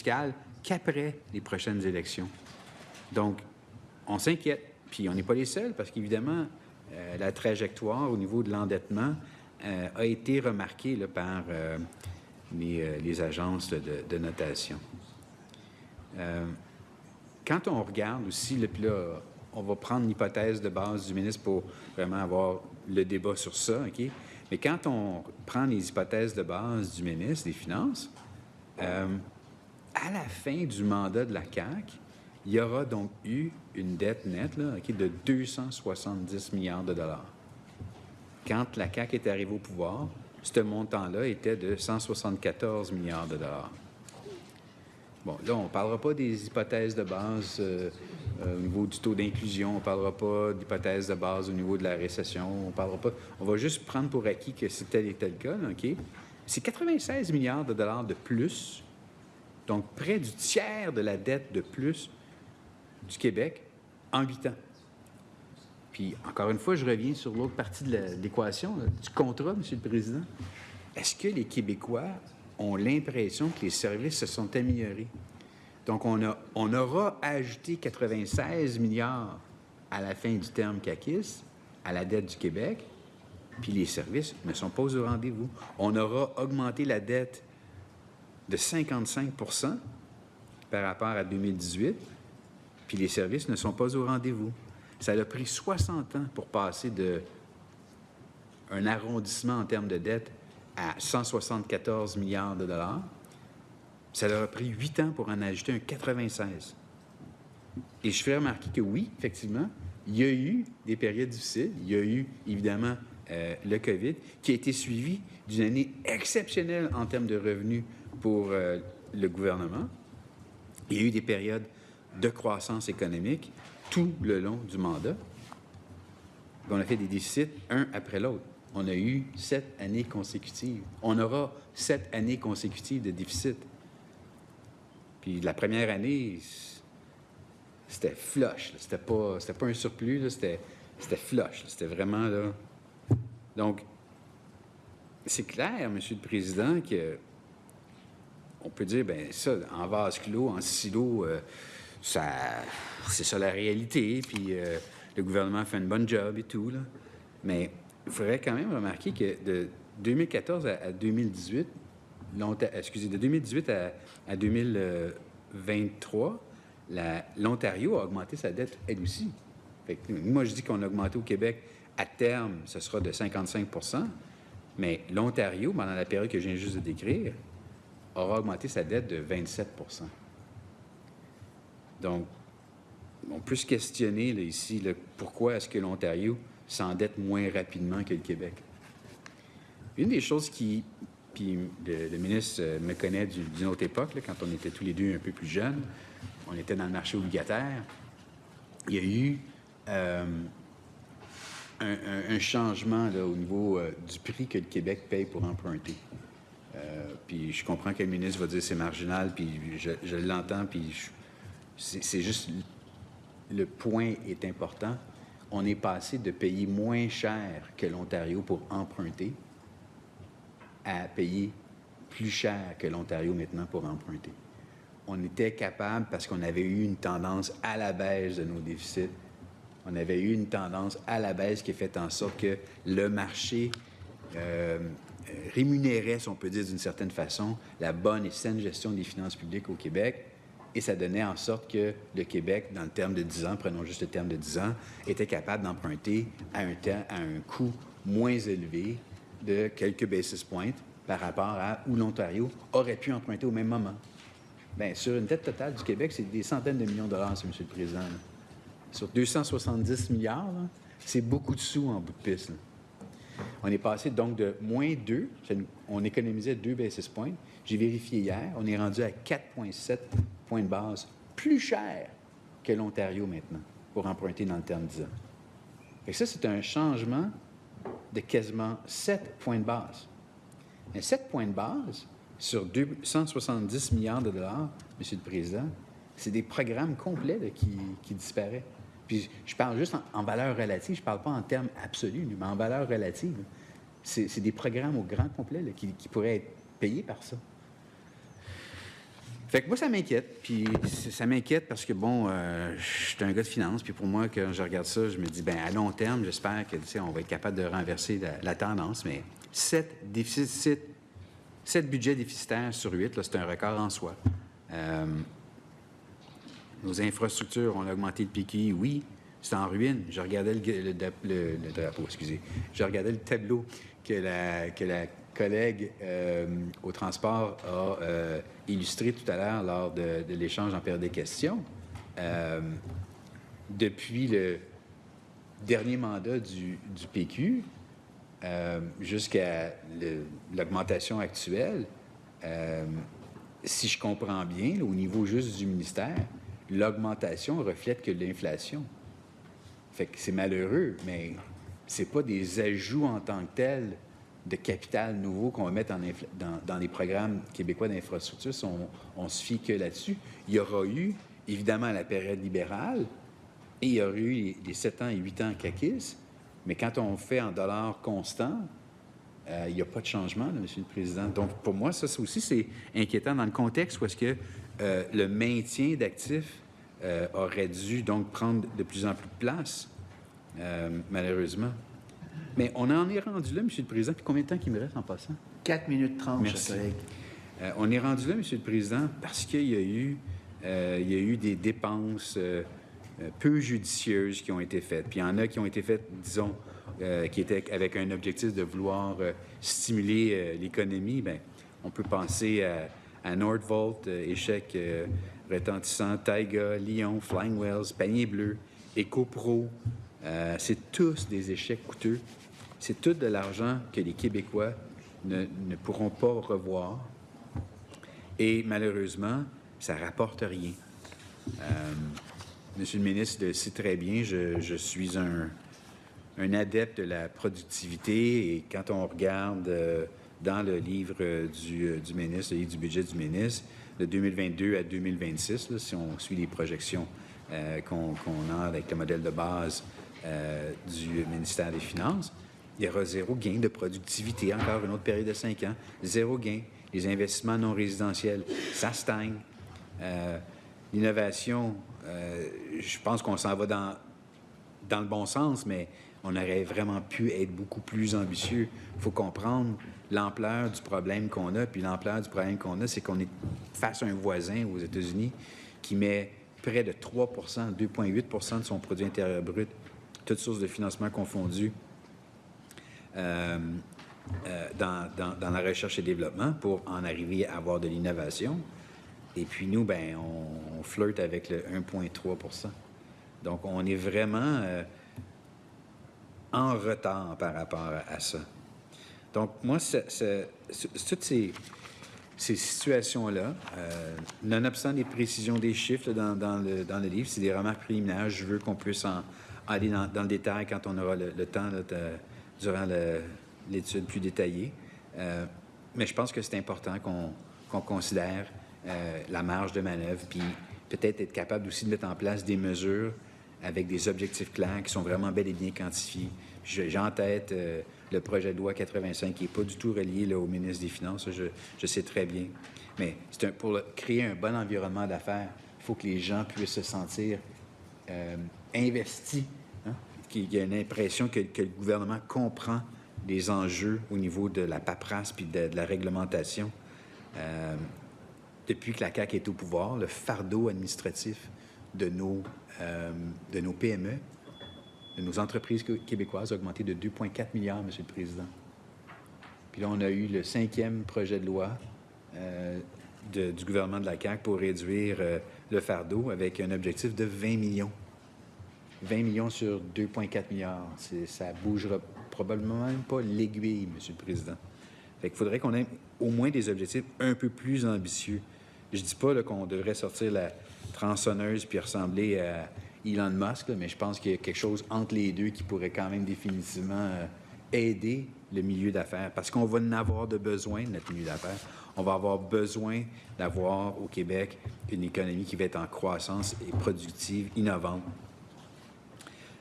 fiscale qu'après les prochaines élections. Donc, on s'inquiète. Puis on n'est pas les seuls parce qu'évidemment, la trajectoire au niveau de l'endettement a été remarquée là, par les agences de notation. Quand on regarde aussi, puis là, on va prendre l'hypothèse de base du ministre pour vraiment avoir le débat sur ça, OK? Mais quand on prend les hypothèses de base du ministre des Finances, à la fin du mandat de la CAQ, il y aura donc eu une dette nette là, okay, de 270 milliards de dollars. Quand la CAQ est arrivée au pouvoir, ce montant-là était de 174 milliards de dollars. Bon, là, on ne parlera pas des hypothèses de base au niveau du taux d'inclusion, on ne parlera pas d'hypothèses de base au niveau de la récession, on va juste prendre pour acquis que c'est tel et tel cas, là, OK? C'est 96 milliards de dollars de plus, donc près du tiers de la dette de plus du Québec en 8 ans. Puis, encore une fois, je reviens sur l'autre partie de l'équation, du contrat, M. le Président. Est-ce que les Québécois ont l'impression que les services se sont améliorés? Donc, on aura ajouté 96 milliards à la fin du terme caquiste à la dette du Québec, puis les services ne sont pas au rendez-vous. On aura augmenté la dette de 55 % par rapport à 2018, puis les services ne sont pas au rendez-vous. Ça a pris 60 ans pour passer d'un arrondissement en termes de dette à 174 milliards de dollars. Ça leur a pris 8 ans pour en ajouter un 96. Et je fais remarquer que oui, effectivement, il y a eu des périodes difficiles. Il y a eu, évidemment, le COVID, qui a été suivi d'une année exceptionnelle en termes de revenus pour le gouvernement. Il y a eu des périodes de croissance économique tout le long du mandat. On a fait des déficits un après l'autre. On a eu 7 années consécutives. On aura 7 années consécutives de déficit. Puis la première année, c'était flush. C'était pas un surplus, là, c'était flush. C'était vraiment là. Donc, c'est clair, M. le Président, que on peut dire, bien, ça, en vase clos, en silo, c'est ça la réalité, puis le gouvernement fait une bonne job et tout, là. Mais il faudrait quand même remarquer que de 2014 à 2018, de 2018 à 2023, l'Ontario a augmenté sa dette, elle aussi. Fait que, moi, je dis qu'on a augmenté au Québec, à terme, ce sera de 55 %, mais l'Ontario, pendant la période que je viens juste de décrire, aura augmenté sa dette de 27 %. Donc, on peut se questionner là, ici, là, pourquoi est-ce que l'Ontario s'endette moins rapidement que le Québec. Une des choses puis le ministre me connaît d'une autre époque, là, quand on était tous les deux un peu plus jeunes, on était dans le marché obligataire, il y a eu un changement là, au niveau du prix que le Québec paye pour emprunter. Puis je comprends que le ministre va dire c'est marginal, puis je l'entends, puis c'est juste le point est important. On est passé de payer moins cher que l'Ontario pour emprunter à payer plus cher que l'Ontario maintenant pour emprunter. On était capable, parce qu'on avait eu une tendance à la baisse de nos déficits, on avait eu une tendance à la baisse qui a fait en sorte que le marché rémunérait, si on peut dire d'une certaine façon, la bonne et saine gestion des finances publiques au Québec. Et ça donnait en sorte que le Québec, dans le terme de 10 ans, prenons juste le terme de 10 ans, était capable d'emprunter à un coût moins élevé de quelques basis points par rapport à où l'Ontario aurait pu emprunter au même moment. Bien, sur une dette totale du Québec, c'est des centaines de millions de dollars, M. le Président. Là. Sur 270 milliards, là, c'est beaucoup de sous en bout de piste. Là. On est passé donc de moins 2, on économisait 2 basis points. J'ai vérifié hier, on est rendu à 4,7 points de base, plus cher que l'Ontario maintenant, pour emprunter dans le terme 10 ans. Fait que ça, c'est un changement de quasiment 7 points de base. Mais 7 points de base sur 270 milliards de dollars, M. le Président, c'est des programmes complets là, qui disparaissent. Puis je parle juste en valeur relative, je ne parle pas en termes absolus, mais en valeur relative. C'est des programmes au grand complet là, qui pourraient être payés par ça. Fait que moi, ça m'inquiète. Puis ça m'inquiète parce que, bon, je suis un gars de finance. Puis pour moi, quand je regarde ça, je me dis, bien, à long terme, j'espère que, tu sais, on va être capable de renverser la tendance. Mais 7 budgets déficitaires sur 8, là, c'est un record en soi. Nos infrastructures, on a augmenté le PQI, oui, c'est en ruine. Je regardais le drapeau, excusez. Je regardais le tableau que la collègue au transport a illustré tout à l'heure lors de l'échange en période des questions. Depuis le dernier mandat du PQ jusqu'à l'augmentation actuelle, si je comprends bien, là, au niveau juste du ministère, l'augmentation reflète que l'inflation. Fait que c'est malheureux, mais c'est pas des ajouts en tant que tels de capital nouveau qu'on va mettre dans les programmes québécois d'infrastructure si on se fie que là-dessus. Il y aura eu, évidemment, la période libérale et il y aura eu les 7 ans et 8 ans caquistes, mais quand on fait en dollars constants, il n'y a pas de changement, là, M. le Président. Donc, pour moi, ça aussi, c'est inquiétant dans le contexte où est-ce que le maintien d'actifs aurait dû donc prendre de plus en plus de place, malheureusement. Mais on en est rendu là, M. le Président. Puis combien de temps qu'il me reste en passant? 4 minutes 30, Merci. cher collègue. On est rendu là, M. le Président, parce qu'il y a eu des dépenses peu judicieuses qui ont été faites. Puis il y en a qui ont été faites, disons, qui étaient avec un objectif de vouloir stimuler l'économie. Bien, on peut penser à Nordvolt, échec retentissant, Taiga, Lyon, Flying Wells, Panier Bleu, EcoPro. C'est tous des échecs coûteux. C'est tout de l'argent que les Québécois ne pourront pas revoir. Et malheureusement, ça ne rapporte rien. Monsieur le ministre le sait très bien, je suis un adepte de la productivité et quand on regarde dans le livre du ministre, le livre du budget du ministre, de 2022 à 2026, là, si on suit les projections qu'on a avec le modèle de base du ministère des Finances, il y aura zéro gain de productivité, encore une autre période de 5 ans, zéro gain. Les investissements non résidentiels, ça stagne. L'innovation, je pense qu'on s'en va dans le bon sens, mais on aurait vraiment pu être beaucoup plus ambitieux. Il faut comprendre l'ampleur du problème qu'on a, puis l'ampleur du problème qu'on a, c'est qu'on est face à un voisin aux États-Unis qui met près de 3 2,8 de son produit intérieur brut, toutes sources de financement confondues, dans la recherche et développement pour en arriver à avoir de l'innovation. Et puis nous, ben, on flirte avec le 1,3 Donc, on est vraiment en retard par rapport à ça. Donc, moi, toutes ces situations-là, nonobstant les précisions des chiffres là, dans le livre, c'est des remarques préliminaires. Je veux qu'on puisse aller dans le détail quand on aura le temps là, durant l'étude plus détaillée. Mais je pense que c'est important qu'on considère la marge de manœuvre, puis peut-être être capable aussi de mettre en place des mesures avec des objectifs clairs qui sont vraiment bel et bien quantifiés. J'ai en tête le projet de loi 85 qui n'est pas du tout relié là, au ministre des Finances, je sais très bien. Mais pour créer un bon environnement d'affaires, il faut que les gens puissent se sentir investis, hein? Qu'il y ait une impression que le gouvernement comprend les enjeux au niveau de la paperasse puis de la réglementation. Depuis que la CAQ est au pouvoir, le fardeau administratif de nos PME, de nos entreprises québécoises a augmenté de 2,4 milliards, M. le Président. Puis là, on a eu le 5e projet de loi du gouvernement de la CAQ pour réduire le fardeau avec un objectif de 20 millions. 20 millions sur 2,4 milliards. Ça ne bougera probablement même pas l'aiguille, M. le Président. Fait qu'il faudrait qu'on ait au moins des objectifs un peu plus ambitieux. Je ne dis pas là, qu'on devrait sortir la tronçonneuse puis ressembler à Elon Musk, là, mais je pense qu'il y a quelque chose entre les deux qui pourrait quand même définitivement aider le milieu d'affaires. Parce qu'on va en avoir de besoin, notre milieu d'affaires. On va avoir besoin d'avoir au Québec une économie qui va être en croissance et productive, innovante.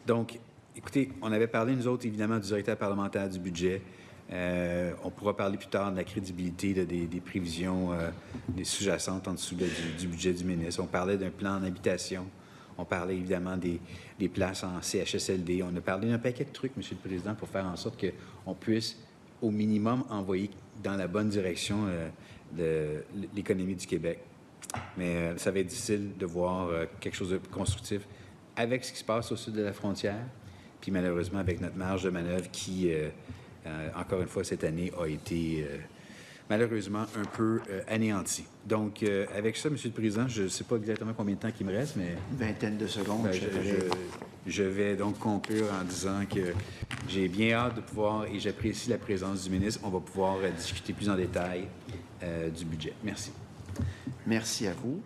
Donc, écoutez, on avait parlé, nous autres, évidemment, du directeur parlementaire du budget. On pourra parler plus tard de la crédibilité des prévisions des sous-jacentes en dessous du budget du ministre. On parlait d'un plan en habitation. On parlait évidemment des places en CHSLD. On a parlé d'un paquet de trucs, M. le Président, pour faire en sorte qu'on puisse, au minimum, envoyer dans la bonne direction de l'économie du Québec. Mais ça va être difficile de voir quelque chose de constructif avec ce qui se passe au sud de la frontière, puis malheureusement avec notre marge de manœuvre qui, encore une fois, cette année, a été malheureusement un peu anéantie. Donc, avec ça, M. le Président, je ne sais pas exactement combien de temps il me reste, mais... Une vingtaine de secondes. Je vais donc conclure en disant que j'ai bien hâte de pouvoir, et j'apprécie la présence du ministre, on va pouvoir discuter plus en détail du budget. Merci. Merci à vous.